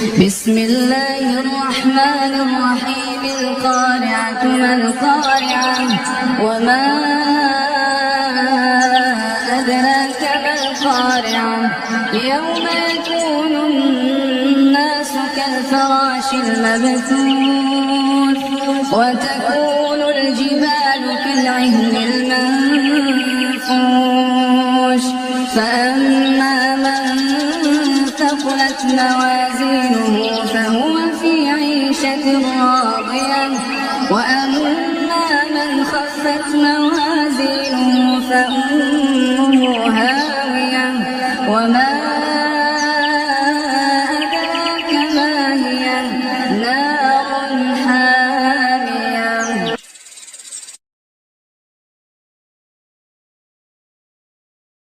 بسم الله الرحمن الرحيم القارعة ما القارعة وما أدراك ما القارعة يوم يكون الناس كالفراش المبثوث وتكون الجبال كالعهن المنفوش فأما من ثقلت موازينه فهو في عيشة راضية وأما من خفت موازينه فأمه هاوية وما